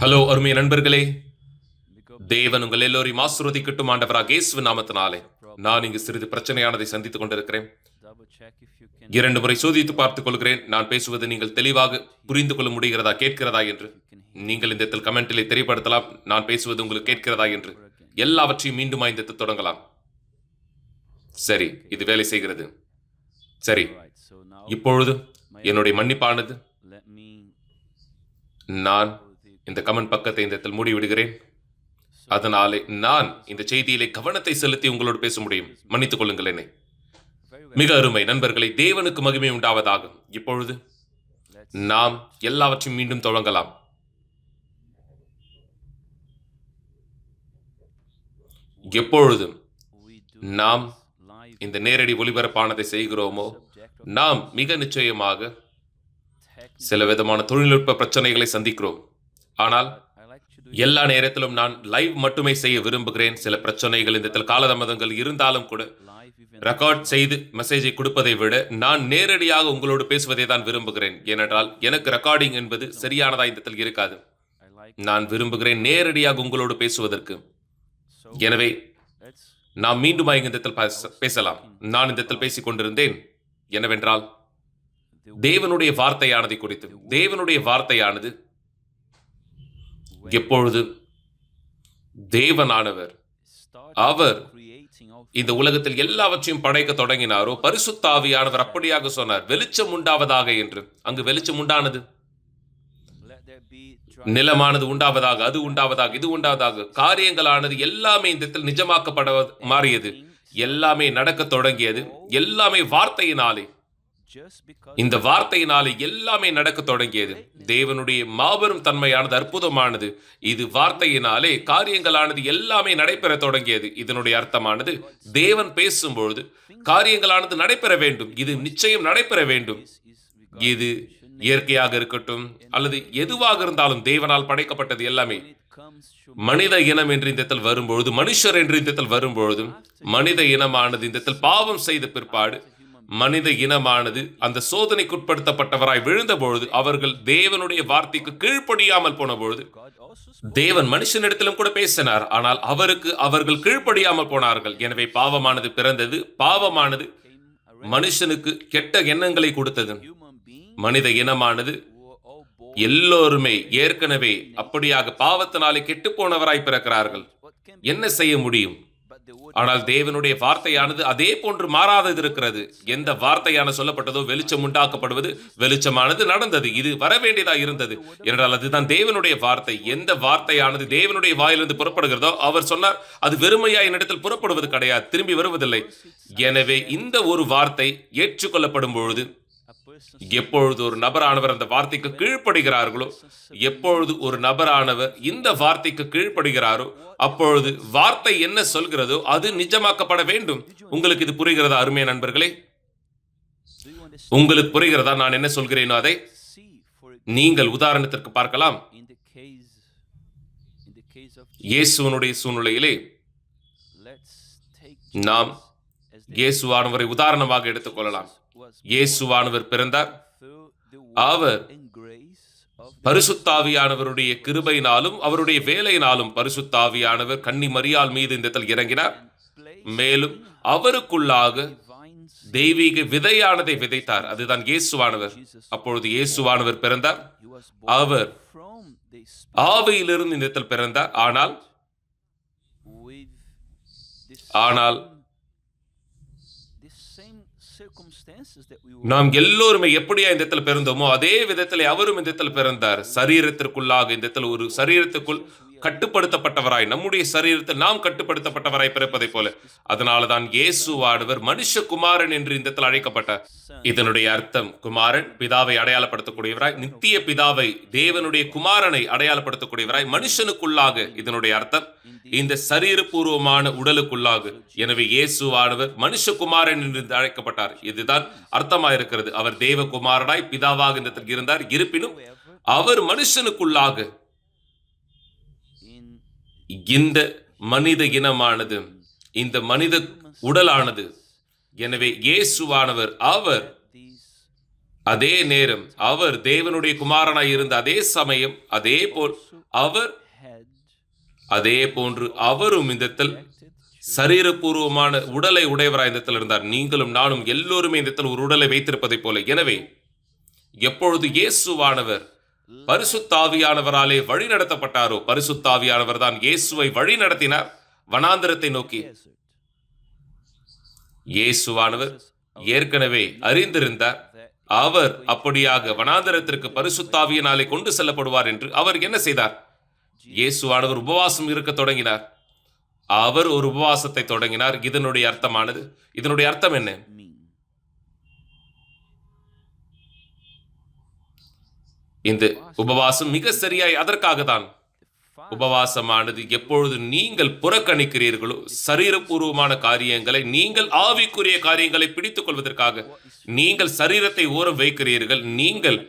Hello அருமைய நண்பர்களே, தேவன் உங்கள் எல்லோரையும் ஆசீர்வதிக்கட்டும். ஆண்டவராக இயேசுவின் நாமத்தினாலே நான் இங்கு சிறிது பிரச்சனையானதை சந்தித்துக் கொண்டிருக்கிறேன். 2 முறை சோதித்து பார்த்துக் கொள்கிறேன். நான் பேசுவது நீங்கள் தெளிவாக புரிந்து கொள்ள முடிகிறதா, கேட்கிறதா என்று. நீங்கள் இந்த இடத்தில் கமெண்டிலே தெரியப்படுத்தலாம். நான் பேசுவது உங்களுக்கு கேட்கிறதா என்று. எல்லாவற்றையும் மீண்டும் இந்த இடத்தில் தொடங்கலாம். சரி, இது வேலை செய்கிறது. சரி, இப்பொழுது என்னுடைய மன்னிப்பானது நான் இந்த கமெண்ட் பக்கத்தை இந்த இடத்தில் மூடிவிடுகிறேன். அதனாலே நான் இந்த செய்தியிலே கவனத்தை செலுத்தி உங்களோடு பேச முடியும். மன்னித்துக் கொள்ளுங்கள் என்னை. மிக அருமை நண்பர்களை, தேவனுக்கு மகிமை உண்டாவதாக. இப்பொழுது நாம் எல்லாவற்றையும் மீண்டும் தொடங்கலாம். எப்பொழுதும் நாம் இந்த நேரடி ஒளிபரப்பானதை செய்கிறோமோ, நாம் மிக நிச்சயமாக சில விதமான தொழில்நுட்ப பிரச்சனைகளை சந்திக்கிறோம். ஆனால் எல்லா நேரத்திலும் நான் லைவ் மட்டுமே செய்ய விரும்புகிறேன். சில பிரச்சனைகள், இந்த காலதாமதங்கள் இருந்தாலும் கூட ரெக்கார்ட் செய்து மெசேஜை கொடுப்பதை விட நான் நேரடியாக உங்களோடு பேசுவதை தான் விரும்புகிறேன். ஏனென்றால் எனக்கு ரெக்கார்டிங் என்பது சரியானதா இந்த இருக்காது. நான் விரும்புகிறேன் நேரடியாக உங்களோடு பேசுவதற்கு. எனவே நாம் மீண்டும் இந்த பேசலாம். நான் இந்த பேசிக் கொண்டிருந்தேன் என்னவென்றால், தேவனுடைய வார்த்தையானதை குறித்து. தேவனுடைய வார்த்தையானது எப்பொழுது தேவனானவர் அவர் இந்த உலகத்தில் எல்லாவற்றையும் படைக்க தொடங்கினாரோ, பரிசுத்த ஆவியானவர் அப்படியாக சொன்னார், வெளிச்சம் உண்டாவதாக என்று. அங்கு வெளிச்சம் உண்டானது. நிலமானது உண்டாவதாக, அது உண்டாவதாக, இது உண்டாவதாக. காரியங்களானது எல்லாமே இந்த நிஜமாக்கப்பட மாறியது. எல்லாமே நடக்க தொடங்கியது. எல்லாமே வார்த்தையினாலே. இந்த வார்த்தையினாலே எல்லாமே நடக்க தொடங்கியது. தேவனுடைய மாபெரும் தன்மையானது அற்புதமானது. இது வார்த்தையினாலே காரியங்களானது எல்லாமே நடைபெற தொடங்கியது. இதனுடைய அர்த்தமானது, தேவன் பேசும்பொழுது காரியங்களானது நடைபெற வேண்டும். இது நிச்சயம் நடைபெற வேண்டும். இது இயற்கையாக இருக்கட்டும் அல்லது எதுவாக இருந்தாலும் தேவனால் படைக்கப்பட்டது எல்லாமே. மனித இனம் என்று இந்த வரும்பொழுது, மனுஷர் என்று இந்த வரும்பொழுதும், மனித இனமானது இந்த பாவம் செய்த பிற்பாடு மனித இனமானது அந்த சோதனைக்குட்படுத்தப்பட்டவராய் விழுந்த பொழுது, அவர்கள் தேவனுடைய வார்த்தைக்கு கீழ்ப்படியாமல் போன பொழுது, தேவன் மனுஷனிடத்திலும் கூட பேசினார். ஆனால் அவர்கள் கீழ்ப்படியாமல் போனார்கள். எனவே பாவமானது பிறந்தது. பாவமானது மனுஷனுக்கு கெட்ட எண்ணங்களை கொடுத்தது. மனித இனமானது எல்லோருமே ஏற்கனவே அப்படியாக பாவத்தினாலே கெட்டு போனவராய் பிறக்கிறார்கள். என்ன செய்ய முடியும்? ஆனால் தேவனுடைய வார்த்தையானது அதே போன்று மாறாதது இருக்கிறது. எந்த வார்த்தையான சொல்லப்பட்டதோ, வெளிச்சம் உண்டாக்கப்படுவது, வெளிச்சமானது நடந்தது. இது வரவேண்டியதா இருந்தது என்றால் அதுதான் தேவனுடைய வார்த்தை. எந்த வார்த்தையானது தேவனுடைய வாயிலிருந்து புறப்படுகிறதோ, அவர் சொன்னார், அது வெறுமையா என்னிடத்தில் புறப்படுவது கிடையாது, திரும்பி வருவதில்லை. எனவே இந்த ஒரு வார்த்தை ஏற்றுக்கொள்ளப்படும் பொழுது, எப்பொழுது ஒரு நபரானவர் அந்த வார்த்தைக்கு கீழ்ப்படுகிறார்களோ, எப்பொழுது ஒரு நபரானவர் இந்த வார்த்தைக்கு கீழ்ப்படுகிறாரோ, அப்பொழுது வார்த்தை என்ன சொல்கிறதோ அது நிஜமாக்கப்பட வேண்டும். உங்களுக்கு இது புரிகிறதா அருமையான நண்பர்களே? உங்களுக்கு புரிகிறதா நான் என்ன சொல்கிறேனோ அதை? நீங்கள் உதாரணத்திற்கு பார்க்கலாம். இயேசுவனுடைய சூழ்நிலையிலே நாம் இயேசுவானவரை உதாரணமாக எடுத்துக்கொள்ளலாம். இயேசுவானவர் பிறந்தார். அவர் பரிசுத்த ஆவியானவருடைய கிருபையினாலும் அவருடைய வேலையினாலும் பரிசுத்த ஆவியானவர் கன்னி மரியாள் மீது இந்த இறங்கினார். மேலும் அவருக்குள்ளாக தெய்வீக விதையானதை விதைத்தார். அதுதான் இயேசுவானவர். அப்பொழுது இயேசுவானவர் பிறந்தார். அவர் ஆவியிலிருந்து இந்த பிறந்தார். ஆனால் நாம் எல்லோருமே எப்படியா இந்த இடத்துல பிறந்தோமோ அதே விதத்தில் அவரும் இந்த இடத்துல பிறந்தார். சரீரத்திற்குள்ளாக இந்த இடத்துல ஒரு சரீரத்துக்குள் கட்டுப்படுத்தப்பட்டவராய், நம்முடைய சரீரத்தில் நாம் கட்டுப்படுத்தப்பட்டவராய் பிறப்பதை போல. அதனாலதான் இயேசுவானவர் மனுஷகுமாரன் என்று இந்த இடத்தில் அழைக்கப்பட்டார். இதனுடைய அர்த்தம், குமாரன் பிதாவை அடையாளப்படுத்தக்கூடியவராய், நித்திய பிதாவை தேவனுடைய குமாரனை அடையாளப்படுத்தக்கூடியவராய், மனுஷனுக்குள்ளாக. இதனுடைய அர்த்தம் இந்த சரீரபூர்வமான உடலுக்குள்ளாக. எனவே இயேசுவானவர் மனுஷகுமாரன் என்று அழைக்கப்பட்டார். இதுதான் அர்த்தமாயிருக்கிறது. அவர் தேவகுமாரனாய் பிதாவாக இந்த இடத்தில் இருந்தார். இருப்பினும் அவர் மனுஷனுக்குள்ளாக இந்த மனித இனமானது, இந்த மனித உடலானது. எனவே இயேசுவானவர் அவர் அதே நேரம் அவர் தேவனுடைய குமாரனாய் இருந்த அதே சமயம் அதே போன்று அவரும் இந்த இடத்தில் சரீரபூர்வமான உடலை உடையவராய் இந்த இடத்தில் இருந்தார். நீங்களும் நானும் எல்லோருமே இந்த இடத்தில் ஒரு உடலை வைத்திருப்பதைப் போல. எனவே எப்பொழுது இயேசுவானவர் பரிசுத்தாவியானவராலே வழி நடத்தப்பட்டாரோ, பரிசுத்தாவியானவர் தான் இயேசுவை வழி நடத்தினார் வனாந்திரத்தை நோக்கி. இயேசுவானவர் ஏற்கனவே அறிந்திருந்தார் அவர் அப்படியாக வனாந்திரத்திற்கு பரிசுத்தாவியினாலே கொண்டு செல்லப்படுவார் என்று. அவர் என்ன செய்தார்? இயேசுவானவர் உபவாசம் இருக்க தொடங்கினார். அவர் ஒரு உபவாசத்தை தொடங்கினார். இதனுடைய அர்த்தம் என்ன? இந்த உபவாசம் மிக சரியாய் அதற்காக தான். உபவாசமானது எப்பொழுது நீங்கள் புறக்கணிக்கிறீர்களோ சரீரபூர்வமான காரியங்களை, நீங்கள் ஆவிக்குரிய காரியங்களை பிடித்துக் கொள்வதற்காக நீங்கள் சரீரத்தை ஓரம் வைக்கிறீர்கள், நீங்கள்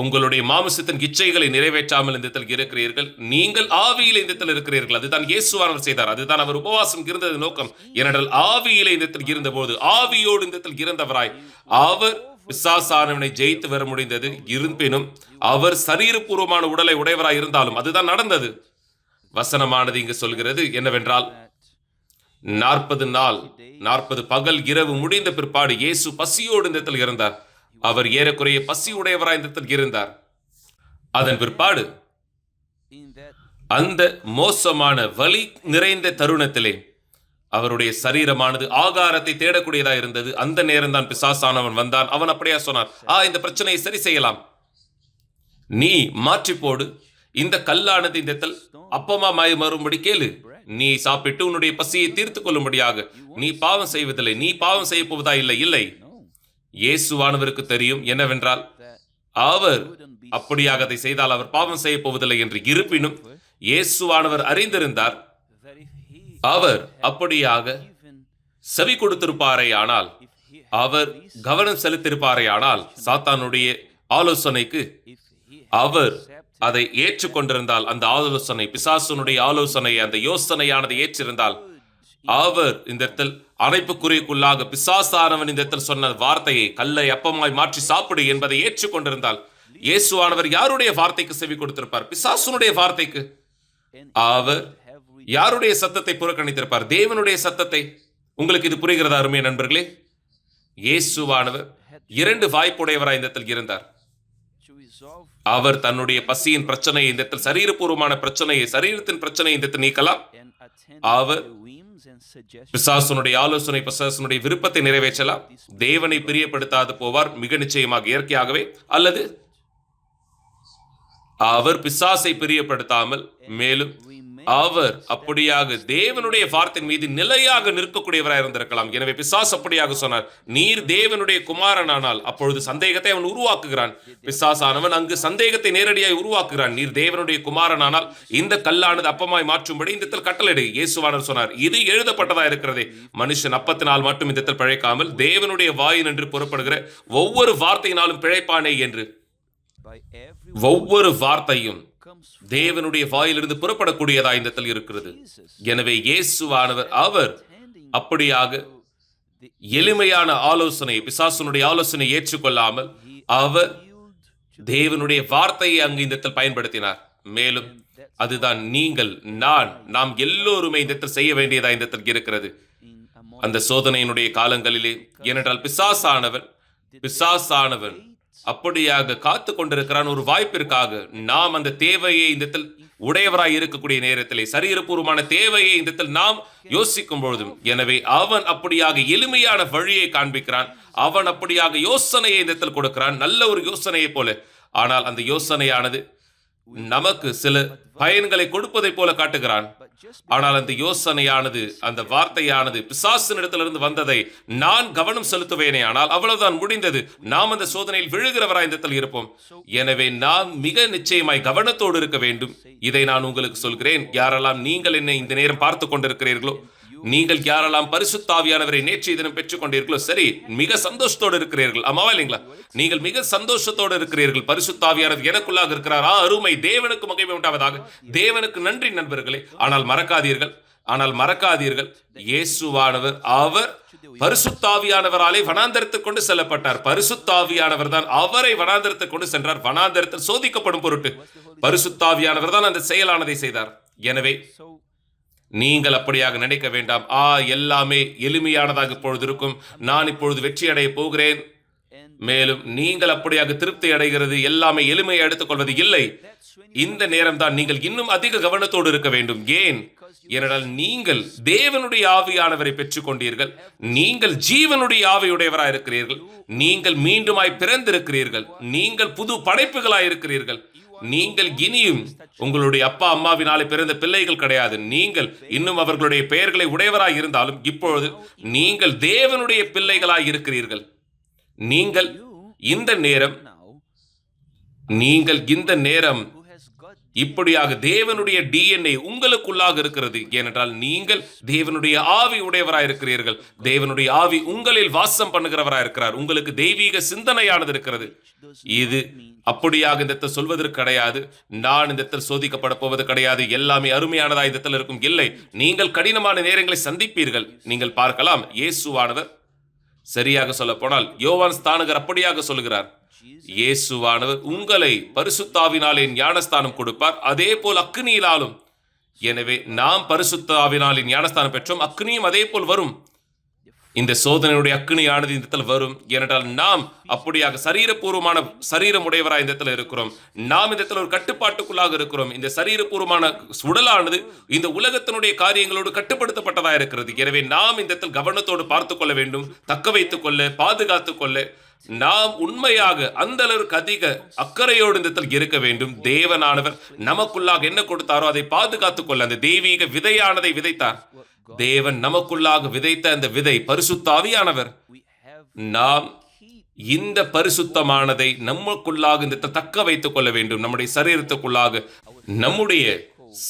உங்களுடைய மாமிசத்தின் இச்சைகளை நிறைவேற்றாமல் இந்த இடத்தில் இருக்கிறீர்கள், நீங்கள் ஆவியிலே இந்த இடத்தில் இருக்கிறீர்கள். அதுதான் இயேசுவானவர் செய்தார். அதுதான் அவர் உபவாசம் இருந்தது நோக்கம். ஏனென்றால் ஆவியிலே இந்த இடத்தில் இருந்தபோது, ஆவியோடு இந்த இடத்தில் இருந்தவராய் அவர் பிசாசானவனை ஜெயித்து வர முடிந்தது. இருப்பினும் அவர் சரீரபூர்வமான உடலை உடையவராய் இருந்தாலும் அதுதான் நடந்தது. வசனமானது இங்கு சொல்கிறது என்னவென்றால், 40 நாள் 40 பகல் இரவு முடிந்த பிற்பாடு இயேசு பசியோடு இந்த இடத்தில் இருந்தார். அவர் ஏறக்குறைய பசி உடையவராய் இந்த இடத்தில் இருந்தார். அதன் பிற்பாடு அந்த மோசமான வலி நிறைந்த தருணத்திலே அவருடைய சரீரமானது ஆகாரத்தை தேடக்கூடியதா இருந்தது. அந்த நேரம் தான் பிசாசானவன் வந்தான். அவன் அப்படியே சொன்னான், இந்த பிரச்சனையை சரி செய்யலாம், நீ மாற்றி போடு, இந்த கல்லானது இந்த இடத்தில் அப்பமா மாறும்படி கேளு, நீ சாப்பிட்டு உன்னுடைய பசியை தீர்த்து கொள்ளும்படியாக. நீ பாவம் செய்வதில்லை, நீ பாவம் செய்ய போவதா இல்லை. இயேசுவானவருக்கு தெரியும் என்னவென்றால் அவர் அப்படியாக அதை செய்தால் அவர் பாவம் செய்ய போவதில்லை என்று. இருப்பினும் இயேசுவானவர் அறிந்திருந்தார். அவர் அப்படியாக செவி கொடுத்திருப்பாரே ஆனால், அவர் கவனம் செலுத்திருப்பாரே ஆனால், சாத்தானுடைய ஆலோசனைக்கு அவர் அதை ஏற்றுக்கொண்டிருந்தால், அந்த ஆலோசனை பிசாசுனுடைய ஆலோசனை, அந்த யோசனையானது ஏற்றிருந்தால், அவர் இந்த இடத்தில் அடைப்புக்குறிக்குள்ளாக பிசாசானவன் இந்த இடத்தில் சொன்ன வார்த்தையை, கல்லை அப்பமாய் மாற்றி சாப்பிடு என்பதை ஏற்றுக்கொண்டிருந்தால், இயேசுவானவர் யாருடைய வார்த்தைக்கு செவி கொடுத்திருப்பார்? பிசாசுனுடைய வார்த்தைக்கு. அவர் யாருடைய சத்தத்தை புறக்கணித்திருப்பார்? தேவனுடைய சத்தத்தை. உங்களுக்கு இது புரிகிறதா அருமையான நண்பர்களே? இயேசுவானவர் 2 வாய்ப்புடையவராய் இந்த இடத்தில் இருந்தார். அவர் தன்னுடைய பசியின் பிரச்சனையை, இந்த இடத்தில் சரீரபூர்வமான பிரச்சனையை, சரீரத்தின் பிரச்சனையை இந்த இடத்தில் நீக்கலாம். அவர் பிசாசுனுடைய ஆலோசனை, பிசாசுனுடைய விருப்பத்தை நிறைவேற்றலாம். தேவனை பிரியப்படுத்தாது போவார் மிக நிச்சயமாக, இயற்கையாகவே. அல்லது அவர் பிசாசை பிரியப்படுத்தாமல், மேலும் அவர் அப்படியாக தேவனுடைய வார்த்தையின் மீது நிலையாக நிற்கக்கூடியவராக இருந்திருக்கலாம். எனவே பிசாசு அப்படியாக சொன்னார், நீர் தேவனுடைய குமாரனானால். அப்பொழுது சந்தேகத்தை அவன் உருவாக்குகிறான். பிசாசானவன் அங்கு சந்தேகத்தை நேரடியாக உருவாக்குகிறான். நீர் தேவனுடைய குமாரனானால் இந்த கல்லானது அப்பமாய் மாற்றும்படி இந்த இடத்தில் கட்டளையிடு. இயேசுவானவர் சொன்னார், இது எழுதப்பட்டதா இருக்கிறதே, மனுஷன் அப்பத்தினால் மட்டும் இந்த இடத்தில் பிழைக்காமல் தேவனுடைய வாயினின்று புறப்படுகிற ஒவ்வொரு வார்த்தையினாலும் பிழைப்பானே என்று. ஒவ்வொரு வார்த்தையும் தேவனுடைய வாயிலிருந்து புறப்படக்கூடியதா இந்த இடத்தில் இருக்கிறது. எனவே இயேசுவானவர் அவர் அப்படியாக எளிமையான ஆலோசனை, பிசாசுனுடைய ஆலோசனை ஏற்றுக்கொள்ளாமல் அவர் தேவனுடைய வார்த்தையை அங்கு இந்த இடத்தில் பயன்படுத்தினார். மேலும் அதுதான் நீங்கள், நாம் எல்லோருமே இந்த இடத்தில் செய்ய வேண்டியதா இந்த இடத்தில் இருக்கிறது. அந்த சோதனையினுடைய காலங்களிலே, ஏனென்றால் பிசாசானவன் அப்படியாக காத்து கொண்டிருக்கிறான் ஒரு வாய்ப்பிற்காக. நாம் அந்த தேவையை இந்த உடையவராய் இருக்கக்கூடிய நேரத்திலே, சரீரபூர்வமான தேவையை இந்த நாம் யோசிக்கும் பொழுதும், எனவே அவன் அப்படியாக எளிமையான வழியை காண்பிக்கிறான். அவன் அப்படியாக யோசனையை இந்த கொடுக்கிறான், நல்ல ஒரு யோசனையை போல. ஆனால் அந்த யோசனையானது நமக்கு சில பயன்களை கொடுப்பதை போல காட்டுகிறான். ஆனால் அந்த யோசனையானது, அந்த வார்த்தையானது பிசாசினிடத்திலிருந்து வந்ததை நான் கவனம் செலுத்துவேனே ஆனால் அவ்வளவுதான், முடிந்தது. நாம் அந்த சோதனையில் விழுகிறவராய் இந்த இருப்போம். எனவே நாம் மிக நிச்சயமாய் கவனத்தோடு இருக்க வேண்டும். இதை நான் உங்களுக்கு சொல்கிறேன். யாரெல்லாம் நீங்கள் என்னை இந்த நேரம் பார்த்து கொண்டிருக்கிறீர்களோ, நீங்கள் யாரெல்லாம் பரிசுத்தாவியானவரை நேற்றைய தினம் பெற்றுக் கொண்டீர்களோ, சரி, மிக சந்தோஷத்தோடு இருக்கிறீர்கள். ஆமாவா இல்லைங்களா? நீங்கள் மிக சந்தோஷத்தோடு இருக்கிறீர்கள். பரிசுத்தாவியானவர் எனக்குள்ளாக இருக்கிறார். அருமை, தேவனுக்கு மகிமை உண்டாவதாக. தேவனுக்கு நன்றி நண்பர்களே. ஆனால் மறக்காதீர்கள், இயேசுவானவர் அவர் பரிசுத்தாவியானவராலே வனாந்தரத்துக்கு கொண்டு செல்லப்பட்டார். பரிசுத்தாவியானவர் தான் அவரை வனாந்தரத்துக்கு கொண்டு சென்றார். வனாந்தரத்தில் சோதிக்கப்படும் பொருட்டு பரிசுத்தாவியானவர் தான் அந்த செயலானதை செய்தார். எனவே நீங்கள் அப்படியாக நினைக்க வேண்டாம். எல்லாமே எளிமையானதாக இப்பொழுது இருக்கும், நான் இப்பொழுது வெற்றி அடைய போகிறேன், மேலும் நீங்கள் அப்படியாக திருப்தி அடைகிறது எல்லாமே எளிமையை எடுத்துக்கொள்வது இல்லை. இந்த நேரம் தான் நீங்கள் இன்னும் அதிக கவனத்தோடு இருக்க வேண்டும். ஏன் ஏனென்றால் நீங்கள் தேவனுடைய ஆவியானவரை பெற்றுக் கொண்டீர்கள். நீங்கள் ஜீவனுடைய ஆவியுடையவராய் இருக்கிறீர்கள். நீங்கள் மீண்டுமாய் பிறந்திருக்கிறீர்கள். நீங்கள் புது படைப்புகளாய் இருக்கிறீர்கள். நீங்கள் இனியும் உங்களுடைய அப்பா அம்மாவினாலே பிறந்த பிள்ளைகள் கிடையாது. நீங்கள் இன்னும் அவர்களுடைய பெயர்களை உடையவராய் இருந்தாலும் இப்பொழுது நீங்கள் தேவனுடைய பிள்ளைகளாய் இருக்கிறீர்கள். நீங்கள் இந்த நேரம் இப்படியாக தேவனுடைய DNA உங்களுக்குள்ளாக இருக்கிறது. ஏனென்றால் நீங்கள் தேவனுடைய ஆவி உடையவராய் இருக்கிறீர்கள். தேவனுடைய ஆவி உங்களில் வாசம் பண்ணுகிறவராய் இருக்கிறார். உங்களுக்கு தெய்வீக சிந்தனையானது இருக்கிறது. இது அப்படியாக இந்த இடத்தில் சொல்வதற்கு கிடையாது, நான் இந்த இடத்தில் சோதிக்கப்பட போவது கிடையாது, எல்லாமே அருமையானதா இந்த இடத்தில் இருக்கும். இல்லை, நீங்கள் கடினமான நேரங்களை சந்திப்பீர்கள். நீங்கள் பார்க்கலாம், இயேசுவானவர் சரியாக சொல்ல போனால் யோவான் ஸ்தானகர் அப்படியாக சொல்கிறார், இயேசுவானவர் உங்களை பரிசுத்தாவினாலே ஞானஸ்தானம் கொடுப்பார், அதே போல் அக்னியினாலும். எனவே நாம் பரிசுத்தாவினாலே ஞானஸ்தானம் பெற்றோம், அக்னியும் அதே போல் வரும். இந்த சோதனையுடைய அக்னியானது இந்த இடத்தில் வரும். ஏனென்றால் நாம் அப்படியாக சரீரபூர்வமான சரீரம் உடையவராய் இந்த இடத்துல இருக்கிறோம். நாம் இந்த இடத்துல ஒரு கட்டுப்பாட்டுக்குள்ளாக இருக்கிறோம். இந்த சரீரபூர்வமான உடலானது இந்த உலகத்தினுடைய காரியங்களோடு கட்டுப்படுத்தப்பட்டதா இருக்கிறது. எனவே நாம் இந்த இடத்தில் கவனத்தோடு பார்த்துக் கொள்ள வேண்டும், தக்க வைத்துக் கொள்ள, பாதுகாத்துக் கொள்ள நாம் உண்மையாக அந்த அளவுக்கு அதிக அக்கறையோடு இந்த இடத்தில் இருக்க வேண்டும். தேவனானவர் நமக்குள்ளாக என்ன கொடுத்தாரோ அதை பாதுகாத்துக் கொள்ள அந்த தெய்வீக விதையானதை விதைத்தார். தேவன் நமக்குள்ளாக விதைத்த அந்த விதை பரிசுத்த ஆவியானவர். நாம் இந்த பரிசுத்தமானதை நமக்குள்ளாக இந்த தக்க வைத்துக் கொள்ள வேண்டும். நம்முடைய சரீரத்துக்குள்ளாக, நம்முடைய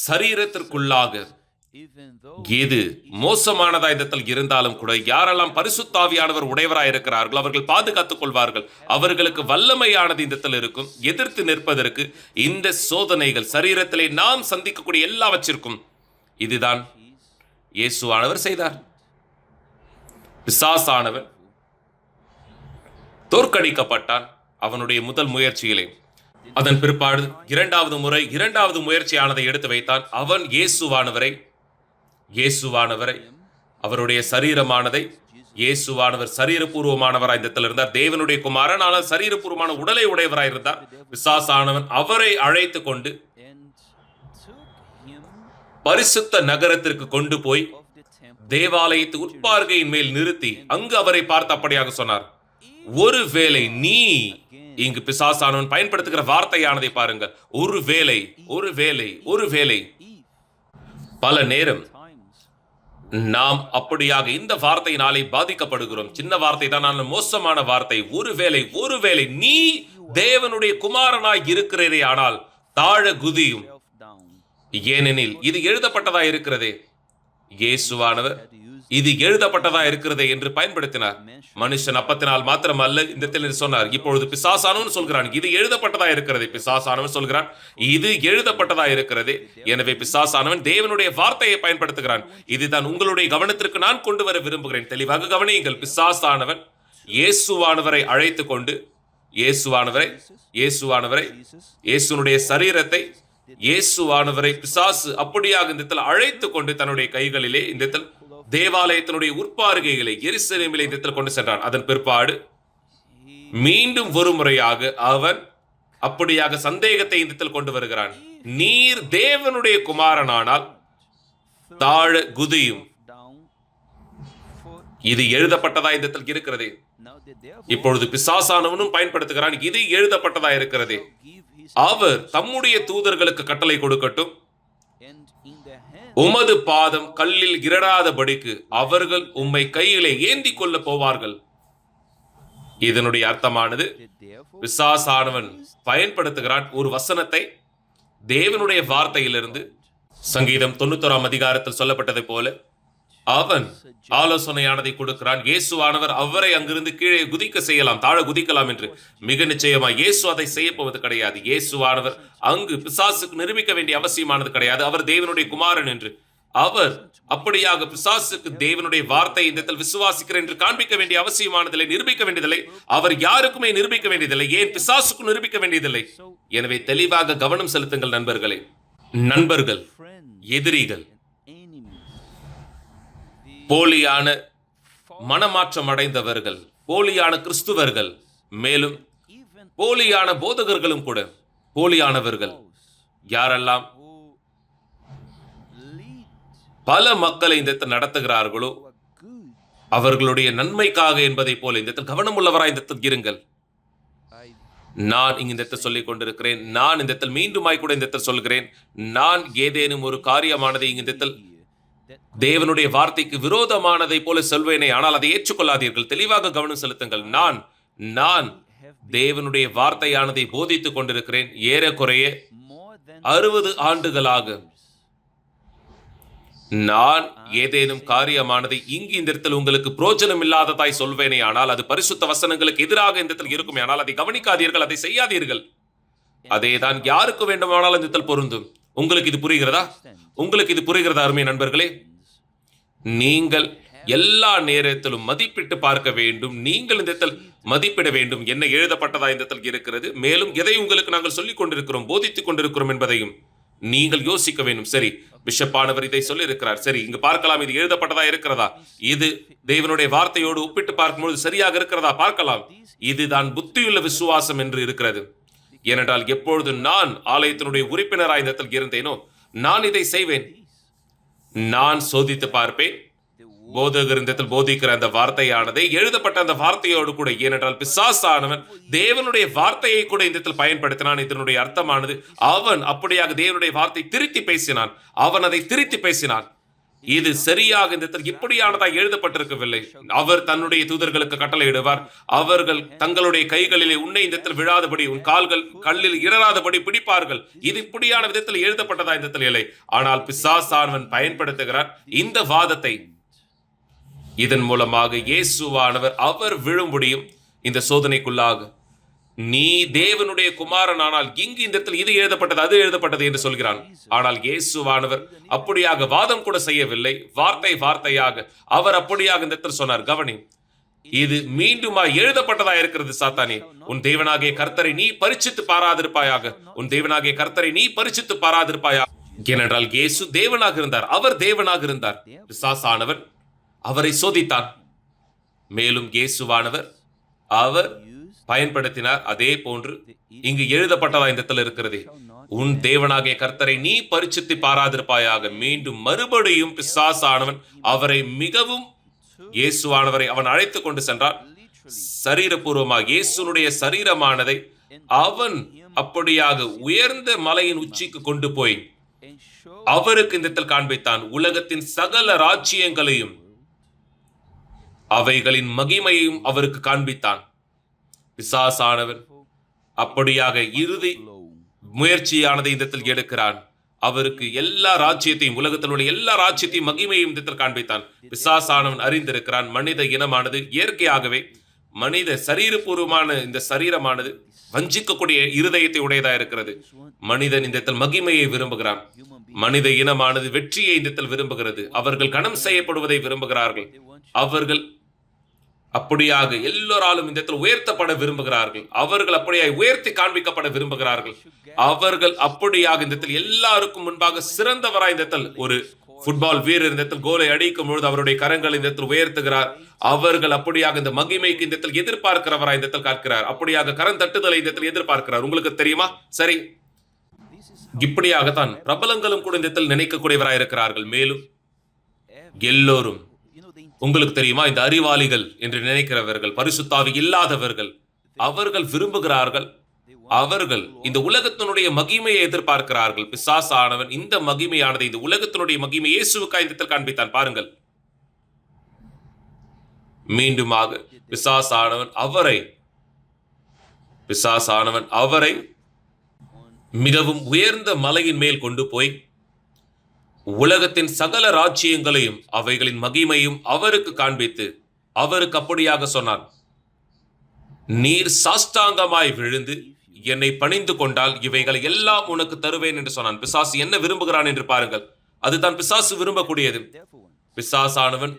சரீரத்திற்குள்ளாக எது மோசமானதா இடத்தில் இருந்தாலும் கூட யாரெல்லாம் பரிசுத்தாவியானவர் உடையவராய் இருக்கிறார்கள் அவர்கள் பாதுகாத்துக் கொள்வார்கள். அவர்களுக்கு வல்லமையானது இந்த இடத்தில் இருக்கும் எதிர்த்து நிற்பதற்கு. இந்த சோதனைகள் சரீரத்திலே நாம் சந்திக்கக்கூடிய எல்லாவற்றிற்கும் இதுதான் இயேசுவானவர் செய்தார். பிசாசானவர் தோற்கடிக்கப்பட்டான் அவனுடைய முதல் முயற்சியிலே. அதன் பிற்பாடு இரண்டாவது முயற்சியானதை எடுத்து வைத்தான். அவன் இயேசுவானவரை அவருடைய சரீரமானதை, இயேசுவானவர் சரீரபூர்வமானவராய் இந்த இடத்தில் இருந்தார். தேவனுடைய குமாரன், ஆனால் சரீரபூர்வமான உடலை உடையவராய் இருந்தார். பிசாசானவன் அவரை அழைத்து கொண்டு பரிசுத்த நகரத்திற்கு கொண்டு போய் தேவாலயத்து உட்பார்கையின் மேல் நிறுத்தி அங்கு அவரை பார்த்து அப்படியாக சொன்னார், ஒருவேளை நீ, இங்கு பிசாசானவன் பயன்படுத்துகிற வார்த்தையானதை பாருங்கள், ஒருவேளை பல நேரம் நாம் அப்படியாக இந்த வார்த்தையினாலே பாதிக்கப்படுகிறோம். சின்ன வார்த்தை தான், மோசமான வார்த்தை. ஒருவேளை நீ தேவனுடைய குமாரனாய் இருக்கிறதே ஆனால் தாழ குதியும். ஏனெனில் இது எழுதப்பட்டதா இருக்கிறதே. இயேசுவானவர் இது எழுதப்பட்டதா இருக்கிறதே என்று பயன்படுத்தினார். மனுஷன் அப்பத்தினால் மாத்திரமல்ல இந்த இடத்தில் சொன்னார். இப்பொழுது பிசாசானவன் சொல்கிறான் இது எழுதப்பட்டதா இருக்கிறது. பிசாசானவன் சொல்கிறான் இது எழுதப்பட்டதா இருக்கிறது. எனவே பிசாசானவன் தேவனுடைய வார்த்தையை பயன்படுத்துகிறான். இதுதான் உங்களுடைய கவனத்திற்கு நான் கொண்டு வர விரும்புகிறேன். தெளிவாக கவனியுங்கள். பிசாசானவன் இயேசுவானவரை அழைத்து கொண்டு இயேசுனுடைய சரீரத்தை, இயேசுவானவரை பிசாசு அப்படியாக இந்த இடத்தில் அழைத்து கொண்டு தன்னுடைய கைகளிலே இந்த இடத்தில் தேவாலயத்தினுடைய உட்பார்கைகளை எருசலேமிலே இந்த இடத்தில் கொண்டு சென்றான். அதன் பிற்பாடு மீண்டும் ஒரு முறையாக அவன் அப்படியாக சந்தேகத்தை இந்த இடத்தில் கொண்டு வருகிறான். நீர் தேவனுடைய குமாரனானால் தாழ குதியும். இது எழுதப்பட்டதா இந்த இடத்தில் இருக்கிறது. இப்பொழுது பிசாசானவனும் பயன்படுத்துகிறான் இது எழுதப்பட்டதா இருக்கிறது. அவர் தம்முடைய தூதர்களுக்கு கட்டளை கொடுக்கட்டும், உமது பாதம் கல்லில் இடராதபடிக்கு அவர்கள் உம்மை கையிலே ஏந்தி கொள்ள போவார்கள். இதனுடைய அர்த்தமானது பிசாசானவன் பயன்படுத்துகிறான் ஒரு வசனத்தை தேவனுடைய வார்த்தையிலிருந்து. சங்கீதம் 91 அதிகாரத்தில் சொல்லப்பட்டதை போல அவன் ஆலோசனையானதை கொடுக்கிறான். இயேசுவானவர் அவரை அங்கிருந்து கீழே குதிக்க செய்யலாம், தாழ குதிக்கலாம் என்று. மிக நிச்சயமா இயேசு அதை செய்ய போவது கிடையாது. இயேசுவானவர் அங்கு பிசாசுக்கு நிரூபிக்க வேண்டிய அவசியமானது கிடையாது. அவர் தேவனுடைய குமாரன் என்று அவர் அப்படியாக பிசாசுக்கு தேவனுடைய வார்த்தை இந்த இடத்தில் விசுவாசிக்கிறேன் என்று காண்பிக்க வேண்டிய அவசியமானதில்லை, நிரூபிக்க வேண்டியதில்லை. அவர் யாருக்குமே நிரூபிக்க வேண்டியதில்லை, ஏன் பிசாசுக்கும் நிரூபிக்க வேண்டியதில்லை. எனவே தெளிவாக கவனம் செலுத்துங்கள் நண்பர்களே. நண்பர்கள், எதிரிகள், போலியான மனமாற்றம் அடைந்தவர்கள், போலியான கிறிஸ்துவர்கள், மேலும் போலியான போதகர்களும் கூட, போலியானவர்கள் யாரெல்லாம் பல மக்களை இந்த இடத்தில் நடத்துகிறார்களோ அவர்களுடைய நன்மைக்காக என்பதை போல இந்த இடத்தில் கவனம் உள்ளவராய் இந்த இடத்தில் இருங்கள். நான் இங்க இந்த இடத்தில் சொல்லிக் கொண்டிருக்கிறேன், நான் இந்த இடத்தில் மீண்டுமாய் கூட இந்த இடத்தில் சொல்கிறேன், நான் ஏதேனும் ஒரு காரியமானதை இங்க இந்த இடத்தில் தேவனுடைய வார்த்தைக்கு விரோதமானதை போல சொல்வேனே, ஆனால் அதை ஏற்றுக்கொள்ளாதீர்கள். தெளிவாக கவனம் செலுத்துங்கள். நான் தேவனுடைய வார்த்தையானதை போதித்துக் கொண்டிருக்கிறேன். ஏறக்குறைய 60 ஆண்டுகளாக நான் ஏதேனும் காரியமானதை இங்கு இந்த இடத்தில் உங்களுக்கு பிரோஜனம் இல்லாததாய் சொல்வேனே, ஆனால் அது பரிசுத்த வசனங்களுக்கு எதிராக இந்த இடத்தில் இருக்குமே, ஆனால் அதை கவனிக்காதீர்கள், அதை செய்யாதீர்கள். அதேதான் யாருக்கு வேண்டுமானாலும் இந்த இடத்தில் பொருந்தும். உங்களுக்கு இது புரிகிறதா? உங்களுக்கு இது புரிகிறதா அருமை நண்பர்களே? நீங்கள் எல்லா நேரத்திலும் மதிப்பிட்டு பார்க்க வேண்டும். நீங்கள் இந்த இடத்தில் மதிப்பிட வேண்டும். என்ன எழுதப்பட்டதா இந்த இடத்தில் இருக்கிறது, மேலும் எதை உங்களுக்கு நாங்கள் சொல்லிக் கொண்டிருக்கிறோம், போதித்துக் கொண்டிருக்கிறோம் என்பதையும் நீங்கள் யோசிக்க வேண்டும். சரி, பிஷப்பானவர் இதை சொல்லி இருக்கிறார், சரி இங்கு பார்க்கலாம், இது எழுதப்பட்டதா இருக்கிறதா, இது தேவனுடைய வார்த்தையோடு ஒப்பிட்டு பார்க்கும்போது சரியாக இருக்கிறதா பார்க்கலாம். இதுதான் புத்தியுள்ள விசுவாசம் என்று இருக்கிறது. ஏனென்றால் எப்பொழுது நான் ஆலயத்தினுடைய உறுப்பினராய் இந்த இடத்தில் இருந்தேனோ நான் இதை செய்வேன், நான் சோதித்து பார்ப்பேன். போதகர் இந்த இடத்தில் போதிக்கிற அந்த வார்த்தையானதை எழுதப்பட்ட அந்த வார்த்தையோடு கூட, ஏனென்றால் பிசாசானவன் தேவனுடைய வார்த்தையை கூட இந்த இடத்தில் பயன்படுத்தினான். இதனுடைய அர்த்தமானது அவன் அப்படியாக தேவனுடைய வார்த்தை திருத்தி பேசினான், அவன் அதை திருத்தி பேசினான். இது சரியாக இந்த இடத்தில் இப்படியானதாக எழுதப்பட்டிருக்கவில்லை. அவர் தன்னுடைய தூதர்களுக்கு கட்டளையிடுவார், அவர்கள் தங்களுடைய கைகளிலே உன்னை இந்த இடத்தில் விழாதபடி, உன் கால்கள் கல்லில் இடராதபடி பிடிப்பார்கள். இது இப்படியான விதத்தில் எழுதப்பட்டதா இந்த இடத்தில் இல்லை. ஆனால் பிசாசானவன் பயன்படுத்துகிறார் இந்த வாதத்தை. இதன் மூலமாக இயேசுவானவர் அவர் விழும்படியும் இந்த சோதனைக்குள்ளாக, நீ தேவனுடைய குமாரன் ஆனால் இங்கு இந்த இடத்தில் இது எழுதப்பட்டது அது எழுதப்பட்டது என்று சொல்கிறான். ஆனால் இயேசுவானவர் அப்படியாக வாதம் கூட செய்யவில்லை. வார்த்தையாக அவர் அப்படியாக இந்த இடத்தில் சொன்னார். கவனி, இது மீண்டுமா எழுதப்பட்டதா இருக்கிறது. சாத்தானே, உன் தேவனாகிய கர்த்தரை நீ பரிசித்து பாராதிருப்பாயாக, உன் தேவனாகிய கர்த்தரை நீ பரிசித்து பாராதிருப்பாயாக. ஏனென்றால் இயேசு தேவனாக இருந்தார், அவர் தேவனாக இருந்தார். பிசாசானவர் அவரை சோதித்தான், மேலும் இயேசுவானவர் அவர் பயன்படுத்தினார். அதே போன்று இங்கு எழுதப்பட்டதா இந்த இடத்தில் இருக்கிறது, உன் தேவனாகிய கர்த்தரை நீ பரிசுத்தி பாராதிருப்பாயாக. மீண்டும் மறுபடியும் பிசாசானவன் அவரை மிகவும், இயேசுவானவரை அவன் அழைத்து கொண்டு சென்றான். சரீரபூர்வமாக இயேசுனுடைய சரீரமானதை அவன் அப்படியாக உயர்ந்த மலையின் உச்சிக்கு கொண்டு போய் அவருக்கு இந்த இடத்தில் காண்பித்தான். உலகத்தின் சகல ராஜ்யங்களையும் அவைகளின் மகிமையும் அவருக்கு காண்பித்தான். பிசாசானவன் அப்படியாக இறுதி முயற்சியானதை இந்த இடத்தில் எடுக்கிறான். அவருக்கு எல்லா ராஜ்யத்தையும், உலகத்தில் உள்ள எல்லா ராஜ்யத்தையும் மகிமையும் இந்த இடத்தில் காண்பித்தான். பிசாசானவன் அறிந்திருக்கிறான், மனித இனமானது இயற்கையாகவே, மனித சரீரபூர்வமான இந்த சரீரமானது வஞ்சிக்கக்கூடிய இருதயத்தை உடையதா இருக்கிறது. மனிதன் இந்த இடத்தில் மகிமையை விரும்புகிறான். மனித இனமானது வெற்றியை இந்த இடத்தில் விரும்புகிறது. அவர்கள் கணம் செய்யப்படுவதை விரும்புகிறார்கள். அவர்கள் அப்படியாக எல்லோராலும் இந்த இடத்தில் உயர்த்தப்பட விரும்புகிறார்கள். அவர்கள் அப்படியாக உயர்த்தி காண்பிக்கப்பட விரும்புகிறார்கள். அவர்கள் அப்படியாக இந்த இடத்தில் எல்லாருக்கும் முன்பாக சிறந்தவராய் இந்த இடத்தில், ஒரு ஃபுட்பால் வீரர் இந்த இடத்தில் கோலை அடிக்கும் பொழுது அவருடைய கரங்கள் இந்த இடத்தில் உயர்த்துகிறார். அவர்கள் அப்படியாக இந்த மகிமைக்கு இந்த இடத்தில் எதிர்பார்க்கிறவராய் இந்த இடத்தில் காக்கிறார். அப்படியாக கரம் தட்டுதலை இந்த இடத்தில் எதிர்பார்க்கிறார். உங்களுக்கு தெரியுமா? சரி, இப்படியாகத்தான் பிரபலங்களும் கூட இந்த இடத்தில் நினைக்கக்கூடியவராய் இருக்கிறார்கள். மேலும் எல்லோரும், உங்களுக்கு தெரியுமா, இந்த அறிவாளிகள் என்று நினைக்கிறவர்கள், பரிசுத்தாவி இல்லாதவர்கள், அவர்கள் விரும்புகிறார்கள், அவர்கள் இந்த உலகத்தினுடைய மகிமையை எதிர்பார்க்கிறார்கள். பிசாசானவன் இந்த மகிமையானது, இந்த உலகத்தினுடைய மகிமை இயேசுவுக்காய் இந்த இடத்தில் காண்பித்தான். பாருங்கள், மீண்டுமாக பிசாசானவன் அவரை மிகவும் உயர்ந்த மலையின் மேல் கொண்டு போய் உலகத்தின் சகல ராஜ்யங்களையும் அவைகளின் மகிமையும் அவருக்கு காண்பித்து அவருக்கு அப்படியாக சொன்னான், நீர் சாஷ்டாங்கமாய் விழுந்து என்னை பணிந்து கொண்டால் இவைகளை எல்லாம் உனக்கு தருவேன் என்று சொன்னான். பிசாசு என்ன விரும்புகிறான் என்று பாருங்கள். அதுதான் பிசாசு விரும்பக்கூடியது. பிசாசானவன்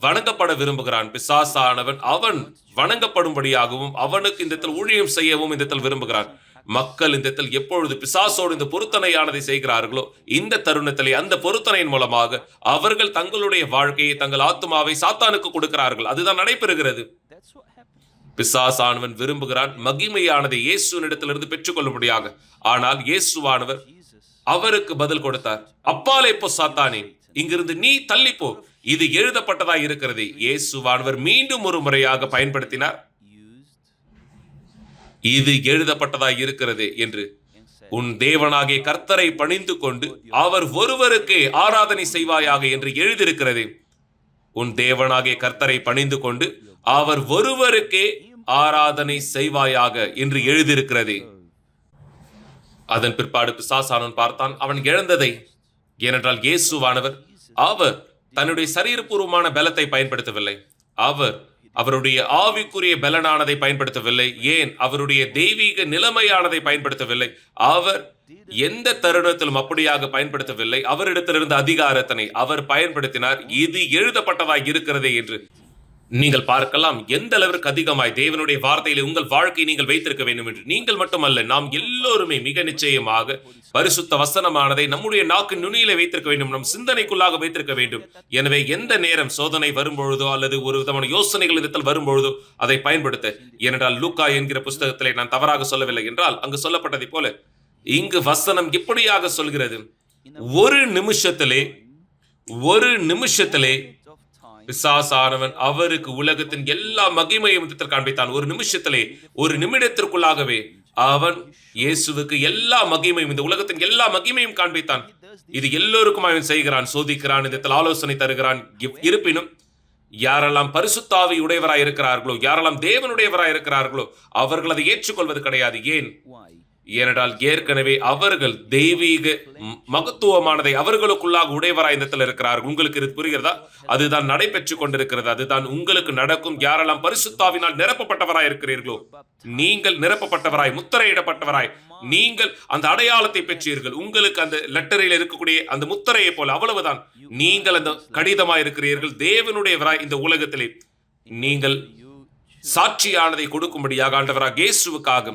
வணங்கப்பட விரும்புகிறான். பிசாசானவன் அவன் வணங்கப்படும்படியாகவும் அவனுக்கு இந்த இடத்தில் ஊழியம் செய்யவும் இந்த இடத்தில் விரும்புகிறான். மக்கள் இந்த இடத்தில் எப்பொழுது பிசாசோடு இந்த பொருத்தனையானதை செய்கிறார்களோ, இந்த தருணத்திலே அந்த பொருத்தனையின் மூலமாக அவர்கள் தங்களுடைய வாழ்க்கையை, தங்கள் ஆத்துமாவை சாத்தானுக்கு கொடுக்கிறார்கள். அதுதான் நடைபெறுகிறது. பிசாசானவன் விரும்புகிறான் மகிமையானதை இயேசுவினிடத்திலிருந்து பெற்றுக்கொள்ளும்படியாக. ஆனால் இயேசுவானவர் அவருக்கு பதில் கொடுத்தார். அப்பாலே போ சாத்தானே, இங்கிருந்து நீ தள்ளிப்போ, இது எழுதப்பட்டதாய் இருக்கிறது. இயேசுவானவர் மீண்டும் ஒரு முறையாக பயன்படுத்தினார், இது எழுதப்பட்டதாய் இருக்கிறது என்று. உன் தேவனாகிய கர்த்தரை பணிந்து கொண்டு அவர் ஒருவருக்கே ஆராதனை செய்வாயாக என்று எழுதியிருக்கிறது. உன் தேவனாகிய கர்த்தரை பணிந்து கொண்டு அவர் ஒருவருக்கே ஆராதனை செய்வாயாக என்று எழுதியிருக்கிறது. அதன் பிற்பாடு பிசாசானவன் பார்த்தான் அவன் இழந்ததை. ஏனென்றால் இயேசுவானவர் அவர் தன்னுடைய சரீரபூர்வமான பலத்தை பயன்படுத்தவில்லை, அவர் அவருடைய ஆவிக்குரிய பலனானதை பயன்படுத்தவில்லை, ஏன் அவருடைய தெய்வீக நிலைமையானதை பயன்படுத்தவில்லை. அவர் எந்த தருணத்திலும் அப்படியாக பயன்படுத்தவில்லை. அவரிடத்திலிருந்து அதிகாரத்தினை அவர் பயன்படுத்தினார், இது எழுதப்பட்டதாய் இருக்கிறதே என்று. நீங்கள் பார்க்கலாம் எந்த அளவிற்கு அதிகமாய் தேவனுடைய வார்த்தையிலே உங்கள் வாழ்க்கையை நீங்கள் வைத்திருக்க வேண்டும் என்று. நீங்கள் மட்டுமல்ல, நாம் எல்லோருமே மிக நிச்சயமாக பரிசுத்த வசனமானதை நம்முடைய நாக்கு நுனியிலே வைத்திருக்க வேண்டும், நம் சிந்தனைக்குள்ளாக வைத்திருக்க வேண்டும். எனவே எந்த நேரம் சோதனை வரும்பொழுதோ அல்லது ஒரு விதமான யோசனைகள் இடத்தில் வரும்பொழுதோ அதை பயன்படுத்த. ஏனென்றால் லூக்கா என்கிற புஸ்தகத்திலே நான் தவறாக சொல்லவில்லை என்றால் அங்கு சொல்லப்பட்டதை போல இங்கு வசனம் இப்படியாக சொல்கிறது, ஒரு நிமிஷத்திலே பிசாசானவன் அவருக்கு உலகத்தின் எல்லா மகிமையும் காண்பித்தான். ஒரு நிமிஷத்திலே, ஒரு நிமிடத்திற்குள்ளாகவே அவன் இயேசுவுக்கு எல்லா மகிமையும், இந்த உலகத்தின் எல்லா மகிமையும் காண்பித்தான். இது எல்லோருக்கும் அவன் செய்கிறான், சோதிக்கிறான், இந்த ஆலோசனை தருகிறான். இருப்பினும் யாரெல்லாம் பரிசுத்தாவி உடையவராய் இருக்கிறார்களோ, யாரெல்லாம் தேவனுடையவராய் இருக்கிறார்களோ அவர்கள் அதை ஏற்றுக்கொள்வது கிடையாது. ஏன்? ஏனென்றால் ஏற்கனவே அவர்கள் தெய்வீக மகத்துவமானதை அவர்களுக்குள்ளாக உடையவராய் இந்த இடத்தில் இருக்கிறார்கள். உங்களுக்கு இது புரிகிறதா? அதுதான் நடைபெற்றுக் கொண்டிருக்கிறது. அதுதான் உங்களுக்கு நடக்கும். யாரெல்லாம் பரிசுத்தாவினால் நிரப்பப்பட்டவராய் இருக்கிறீர்களோ, நீங்கள் நிரப்பப்பட்டவராய், முத்திரையிடப்பட்டவராய், நீங்கள் அந்த அடையாளத்தை பெற்றீர்கள். உங்களுக்கு அந்த லெட்டரில் இருக்கக்கூடிய அந்த முத்திரையை போல, அவ்வளவுதான். நீங்கள் அந்த கடிதமாய் இருக்கிறீர்கள். தேவனுடையவராய் இந்த உலகத்திலே நீங்கள் சாட்சியானதை கொடுக்கும்படியாக ஆண்டவராக இயேசுவுக்காக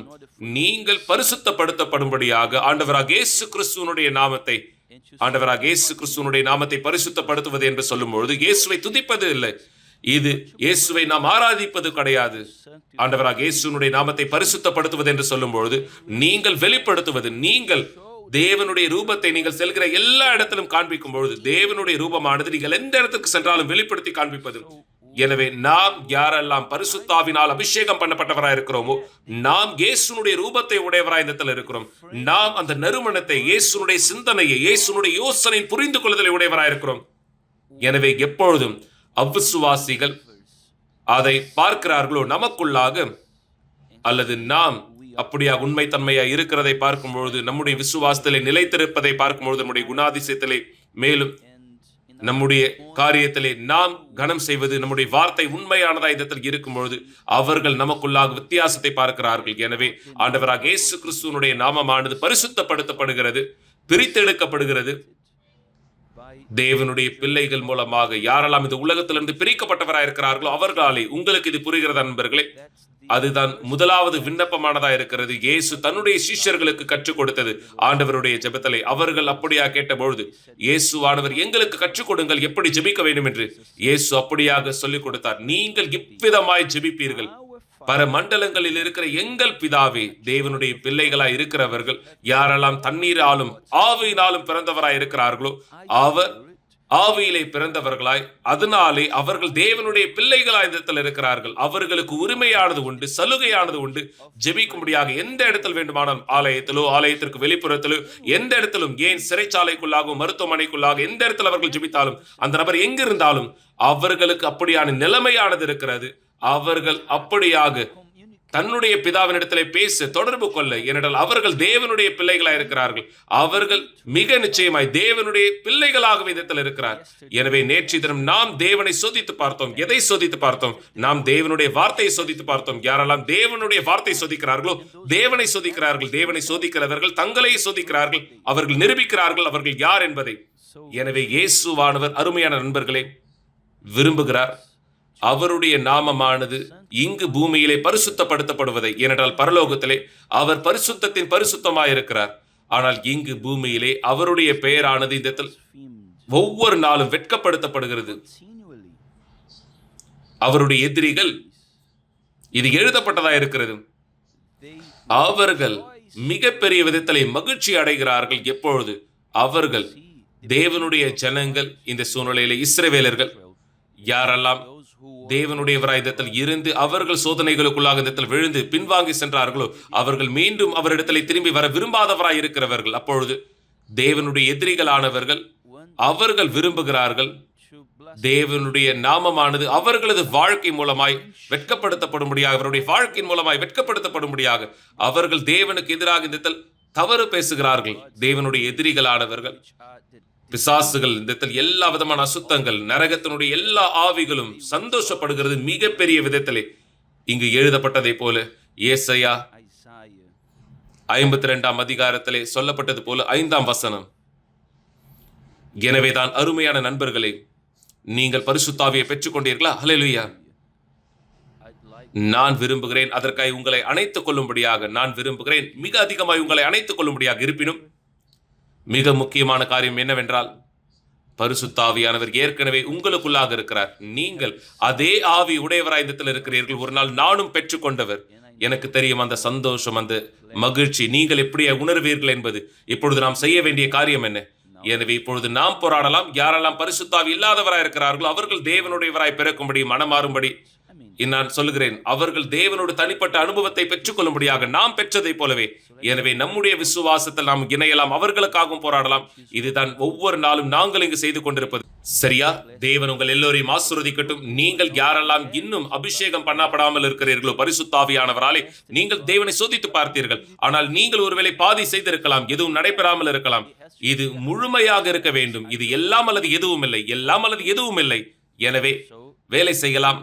நீங்கள் பரிசுத்தப்படுத்தப்படும்படியாக ஆண்டவராக இயேசு கிறிஸ்துவனுடைய நாமத்தை, ஆண்டவராக இயேசு கிறிஸ்துவனுடைய நாமத்தை பரிசுத்தப்படுத்துவது என்று சொல்லும்பொழுது இயேசுவை துதிப்பது இல்லை, இது இயேசுவை நாம் ஆராதிப்பது கிடையாது. ஆண்டவராக இயேசுனுடைய நாமத்தை பரிசுத்தப்படுத்துவது என்று சொல்லும்பொழுது நீங்கள் வெளிப்படுத்துவது, நீங்கள் தேவனுடைய ரூபத்தை நீங்கள் செல்கிற எல்லா இடத்திலும் காண்பிக்கும் பொழுது தேவனுடைய ரூபமானது நீங்கள் எந்த இடத்துக்கு சென்றாலும் வெளிப்படுத்தி காண்பிப்பது. எனவே நாம் யாரெல்லாம் பரிசுத்தாவினால் அபிஷேகம் பண்ணப்பட்டவராய் இருக்கிறோமோ, நாம் இயேசுனுடைய ரூபத்தை உடையவராய் இந்த இடத்தில் இருக்கிறோம். நாம் அந்த நறுமணத்தை, இயேசுனுடைய சிந்தனையை, இயேசுனுடைய யோசனை புரிந்து கொள்ளுதலை உடையவராய் இருக்கிறோம். எனவே எப்பொழுதும் அவிசுவாசிகள் அதை பார்க்கிறார்களோ நமக்குள்ளாக, அல்லது நாம் அப்படியாக உண்மை தன்மையா இருக்கிறதை பார்க்கும் பொழுது, நம்முடைய விசுவாசத்திலே நிலைத்திருப்பதை பார்க்கும் பொழுது, நம்முடைய குணாதிசயத்திலே, மேலும் நம்முடைய காரியத்திலே நாம் கனம் செய்வது, நம்முடைய வார்த்தை உண்மையானதா இடத்தில் இருக்கும் பொழுது அவர்கள் நமக்குள்ளாக வித்தியாசத்தை பார்க்கிறார்கள். எனவே ஆண்டவராக இயேசு கிறிஸ்துவனுடைய நாமமானது பரிசுத்தப்படுத்தப்படுகிறது, பிரித்தெடுக்கப்படுகிறது. தேவனுடைய பிள்ளைகள் மூலமாக யாரெல்லாம் இந்த உலகத்திலிருந்து பிரிக்கப்பட்டவராய் இருக்கிறார்களோ அவர்களாலே. உங்களுக்கு இது புரிகிறது நண்பர்களே? அதுதான் முதலாவது விண்ணப்பமானதா இருக்கிறது. இயேசு தன்னுடைய சிஷ்யர்களுக்கு கற்றுக் கொடுத்தது ஆண்டவருடைய ஜெபத்திலே. அவர்கள் அப்படியா கேட்டபொழுது இயேசுவானவர் எங்களுக்கு கற்றுக் கொடுங்கள் எப்படி ஜெபிக்க வேண்டும் என்று இயேசு அப்படியாக சொல்லிக் கொடுத்தார். நீங்கள் இவ்விதமாய் ஜெபிப்பீர்கள், பரமண்டலங்களில் இருக்கிற எங்கள் பிதாவே. தேவனுடைய பிள்ளைகளாய் இருக்கிறவர்கள் யாரெல்லாம் தண்ணீராலும் ஆவியினாலும் பிறந்தவராய் இருக்கிறார்களோ அவர் ஆவியிலே பிறந்தவர்களாய், அதனாலே அவர்கள் தேவனுடைய பிள்ளைகளாய் இருக்கிறார்கள். அவர்களுக்கு உரிமையானது உண்டு, சலுகையானது உண்டு. ஜெபிக்கும்படியாக எந்த இடத்தில் வேண்டுமானாலும், ஆலயத்திலோ ஆலயத்திற்கு வெளிப்புறத்திலோ எந்த இடத்திலும், ஏன் சிறைச்சாலைக்குள்ளாகவும் மருத்துவமனைக்குள்ளாக எந்த இடத்தில் அவர்கள் ஜெபித்தாலும், அந்த நபர் எங்கிருந்தாலும் அவர்களுக்கு அப்படியான நிலைமையானது இருக்கிறது. அவர்கள் அப்படியாக தன்னுடைய பிதாவினிடத்திலே பேச தொடர்பு கொள்ள, ஏனென்றால் அவர்கள் தேவனுடைய பிள்ளைகளாக இருக்கிறார்கள். அவர்கள் மிக நிச்சயமாய் தேவனுடைய பிள்ளைகளாக விதத்தில் இருக்கிறார். எனவே நேற்று தினம் நாம் தேவனை சோதித்து பார்த்தோம். எதை சோதித்து பார்த்தோம்? நாம் தேவனுடைய வார்த்தையை சோதித்து பார்த்தோம். யாரெல்லாம் தேவனுடைய வார்த்தை சோதிக்கிறார்களோ தேவனை சோதிக்கிறார்கள். தேவனை சோதிக்கிறவர்கள் தங்களை சோதிக்கிறார்கள். அவர்கள் நிரூபிக்கிறார்கள் அவர்கள் யார் என்பதை. எனவே இயேசுவானவர் அருமையான நண்பர்களே விரும்புகிறார் அவருடைய நாமமானது இங்கு பூமியிலே பரிசுத்தப்படுத்தப்படுவதை. ஏனென்றால் பரலோகத்திலே அவர் பரிசுத்தத்தின் பரிசுத்தமாயிருக்கிறார். ஆனால் இங்கு பூமியிலே அவருடைய பெயரானது இந்த ஒவ்வொரு நாளும் வெட்கப்படுத்தப்படுகிறது. அவருடைய எதிரிகள், இது எழுதப்பட்டதா இருக்கிறது, அவர்கள் மிகப்பெரிய விதத்திலே மகிழ்ச்சி அடைகிறார்கள். எப்பொழுது அவர்கள் தேவனுடைய ஜனங்கள், இந்த சூழ்நிலையில இஸ்ரவேலர்கள் யாரெல்லாம் தேவனுடைய விராயுதத்தில் இருந்து அவர்கள் சோதனைகளுக்குள்ளாக இடத்தில் விழுந்து பின்வாங்கி சென்றார்களோ அவர்கள் மீண்டும் அவரிடத்தில் திரும்பி வர விரும்பாதவராய் இருக்கிறவர்கள். அப்பொழுது தேவனுடைய எதிரிகளானவர்கள் அவர்கள் விரும்புகிறார்கள் தேவனுடைய நாமமானது அவர்களது வாழ்க்கை மூலமாய் வெட்கப்படுத்தப்படும்படியாக, அவருடைய வாழ்க்கையின் மூலமாய் வெட்கப்படுத்தப்படும்படியாக அவர்கள் தேவனுக்கு எதிராக இந்த தவறு பேசுகிறார்கள். தேவனுடைய எதிரிகளானவர்கள் பிசாசுகள், இந்த எல்லா விதமான அசுத்தங்கள், நரகத்தினுடைய எல்லா ஆவிகளும் சந்தோஷப்படுகிறது மிகப்பெரிய விதத்திலே. இங்கு எழுதப்பட்டதை போல ஏசாயா 52 அதிகாரத்திலே சொல்லப்பட்டது போல 5 வசனம், எனவேதான் அருமையான நண்பர்களே, நீங்கள் பரிசுத்தாவியை பெற்றுக் கொண்டீர்களா? ஹல்லேலூயா. நான் விரும்புகிறேன் அதற்காக உங்களை அணைத்துக் கொள்ளும்படியாக, நான் விரும்புகிறேன் மிக அதிகமாய் உங்களை அணைத்துக் கொள்ளும்படியாக. இருப்பினும் மிக முக்கியமான காரியம் என்னவென்றால், பரிசுத்தாவியானவர் ஏற்கனவே உங்களுக்குள்ளாக இருக்கிறார். நீங்கள் அதே ஆவி உடையவராய் இருக்கிறீர்கள். ஒரு நாள் நானும் பெற்றுக்கொண்டவர். எனக்கு தெரியும் அந்த சந்தோஷம், அந்த மகிழ்ச்சி நீங்கள் எப்படி உணர்வீர்கள் என்பது. இப்பொழுது நாம் செய்ய வேண்டிய காரியம் என்ன? எனவே இப்பொழுது நாம் போராடலாம். யாரெல்லாம் பரிசுத்தாவி இல்லாதவராய் இருக்கிறார்களோ அவர்கள் தேவனுடையவராய் பிறக்கும்படி, மனமாறும்படி நான் சொல்லுகிறேன். அவர்கள் தேவனோடு தனிப்பட்ட அனுபவத்தை பெற்றுக் கொள்ளும்படியாக நாம் பெற்றதை போலவே. எனவே நம்முடைய விசுவாசத்தில் நாம் இணையலாம், அவர்களுக்காகவும் போராடலாம். இதுதான் ஒவ்வொரு நாளும் நாங்கள் இங்கு செய்து கொண்டிருப்பது. சரியா? தேவன் உங்கள் எல்லோரையும் ஆசீர்வதிக்கட்டும். நீங்கள் யாரெல்லாம் இன்னும் அபிஷேகம் பண்ணப்படாமல் இருக்கிறீர்களோ பரிசுத்தாவியானவராலே, நீங்கள் தேவனை சோதித்து பார்த்தீர்கள். ஆனால் நீங்கள் ஒருவேளை பாதி செய்திருக்கலாம், எதுவும் நடைபெறாமல் இருக்கலாம். இது முழுமையாக இருக்க வேண்டும். இது எல்லாம் அல்லது எதுவும் இல்லை, எல்லாம் அல்லது எதுவும் இல்லை. எனவே வேலை செய்யலாம்.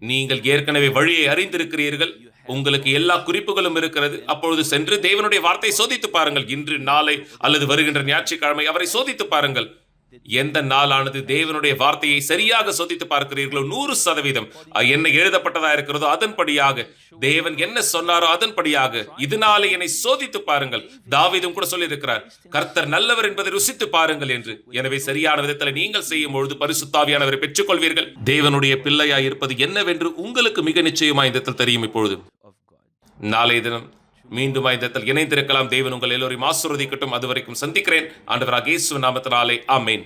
நீங்கள் ஏற்கனவே வழியை அறிந்திருக்கிறீர்கள், உங்களுக்கு எல்லா குறிப்புகளும் இருக்கிறது. அப்பொழுது சென்று தேவனுடைய வார்த்தையை சோதித்து பாருங்கள். இன்று, நாளை அல்லது வருகின்ற ஞாயிற்றுக்கிழமை அவரை சோதித்து பாருங்கள். எந்த நாளானது தேவனுடைய வார்த்தையை சரியாக சோதித்து பார்க்கிறீர்களோ 100% என்ன எழுதப்பட்டதா இருக்கிறதோ அதன்படியாக, தேவன் என்ன சொன்னாரோ அதன்படியாக, இதனாலே என்னை சோதித்து பாருங்கள். தாவீதும் கூட சொல்லி இருக்கிறார், கர்த்தர் நல்லவர் என்பதை ருசித்து பாருங்கள் என்று. எனவே சரியான விதத்தில் நீங்கள் செய்யும் பொழுது பரிசுத்தாவியானவரை பெற்றுக் கொள்வீர்கள். தேவனுடைய பிள்ளையாய் இருப்பது என்னவென்று உங்களுக்கு மிக நிச்சயமாய் இந்த தெரியும். இப்பொழுது நாளைய தினம் மீண்டும் இந்த இணைந்திருக்கலாம். தேவன் உங்கள் எல்லோரையும் ஆசீர்வதிக்கட்டும். அதுவரைக்கும் சந்திக்கிறேன். ஆண்டவராகிய இயேசு நாமத்தினாலே ஆமென்.